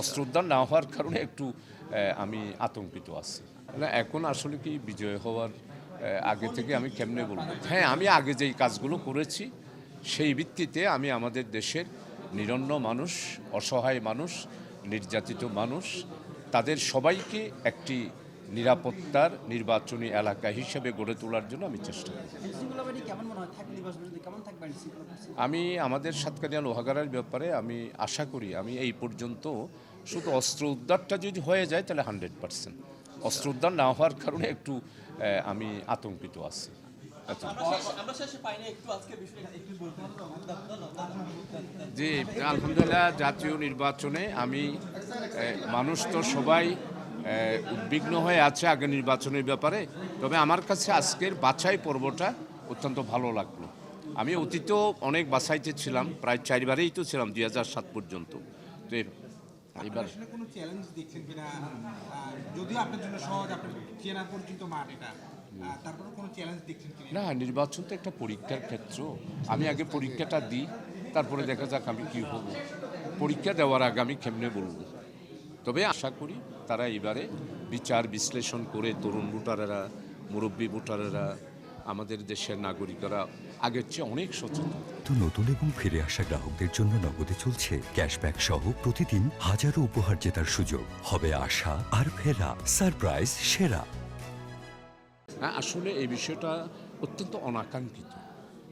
অস্ত্র উদ্ধার না হওয়ার কারণে একটু আমি আতঙ্কিত আছি। না এখন আসলে কি বিজয় হওয়ার আগে থেকে আমি কেমনে বলবো, হ্যাঁ আমি আগে যেই কাজগুলো করেছি সেই ভিত্তিতে আমি আমাদের দেশের নিরন্ন মানুষ, অসহায় মানুষ, নির্যাতিত মানুষ, তাদের সবাইকে একটি নিরাপত্তার নির্বাচনী এলাকা হিসেবে গড়ে তোলার জন্য আমি চেষ্টা করি। আমি আমাদের সাতকানিয়া লোহাগাড়ার ব্যাপারে আমি আশা করি আমি এই পর্যন্ত শুধু অস্ত্র উদ্ধারটা যদি হয়ে যায় তাহলে 100%, অস্ত্র উদ্ধার না হওয়ার কারণে একটু আমি আতঙ্কিত আছি। জি আলহামদুলিল্লাহ, জাতীয় নির্বাচনে আমি মানুষ তো সবাই উদ্বিগ্ন হয়ে আছে আগে নির্বাচনের ব্যাপারে, তবে আমার কাছে আজকের বাছাই পর্বটা অত্যন্ত ভালো লাগলো। আমি অতীতেও অনেক বাছাইতে ছিলাম, প্রায় 4বারেই তো ছিলাম 2007 পর্যন্ত। তো এবার কোনো চ্যালেঞ্জ দেখছেন কিনা, যদিও আপনার জন্য সহজ, আপনার চেনা পরিচিত মাঠ এটা, তারপরে কোনো চ্যালেঞ্জ দেখছেন কিনা? না, নির্বাচন তো একটা পরীক্ষার ক্ষেত্র। আমি আগে পরীক্ষাটা দিই, তারপরে দেখা যাক আমি কী হব। পরীক্ষা দেওয়ার আগে আমি কেমনে বলবো। তবে আশা করি তারা এবারে বিচার বিশ্লেষণ করে তরুণ ভোটারেরা, মুরব্বী ভোটারেরা, আমাদের দেশের নাগরিকরা আগের চেয়ে অনেক সচেতন। তো নতুন এবং ফিরে আসা গ্রাহকদের জন্য নগদে চলছে ক্যাশব্যাক সহ প্রতিদিন হাজারো উপহার জেতার সুযোগ। হবে আশা আর ফেরা, সারপ্রাইজ সেরা। হ্যাঁ, আসলে এই বিষয়টা অত্যন্ত অনাকাঙ্ক্ষিত।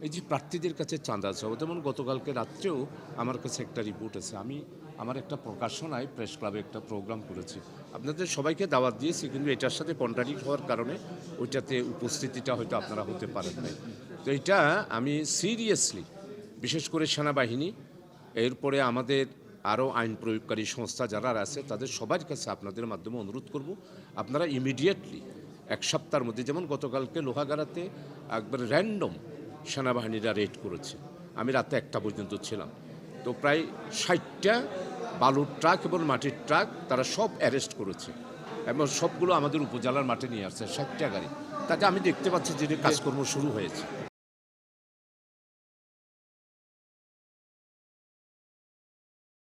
এই যে প্রার্থীদের কাছে চাঁদা চাওয়া, যেমন গতকালকে রাত্রেও আমার কাছে একটা রিপোর্ট আছে। আমি আমার একটা প্রকাশনায় প্রেস ক্লাবে একটা প্রোগ্রাম করেছি, আপনাদের সবাইকে দাওয়াত দিয়েছি, কিন্তু এটার সাথে কন্ট্রাডিক্ট হওয়ার কারণে ওইটাতে উপস্থিতিটা হয়তো আপনারা হতে পারেন নাই। তো এটা আমি সিরিয়াসলি, বিশেষ করে সেনাবাহিনী, এরপরে আমাদের আরও আইন প্রয়োগকারী সংস্থা যারা আছে তাদের সবার কাছে আপনাদের মাধ্যমে অনুরোধ করব, আপনারা ইমিডিয়েটলি 1 সপ্তাহের মধ্যে, যেমন গতকালকে লোহাগাড়াতে একবার র্যান্ডম সেনাবাহিনীরা রেড করেছে, আমি রাতে 1টা পর্যন্ত ছিলাম। তো প্রায় 60টা বালুর ট্রাক এবং মাটির ট্রাক তারা সব অ্যারেস্ট করেছে এবং সবগুলো আমাদের উপজেলার মাঠে নিয়ে আসছে, 60টা গাড়ি। তাতে আমি দেখতে পাচ্ছি যে কাজকর্ম শুরু হয়েছে।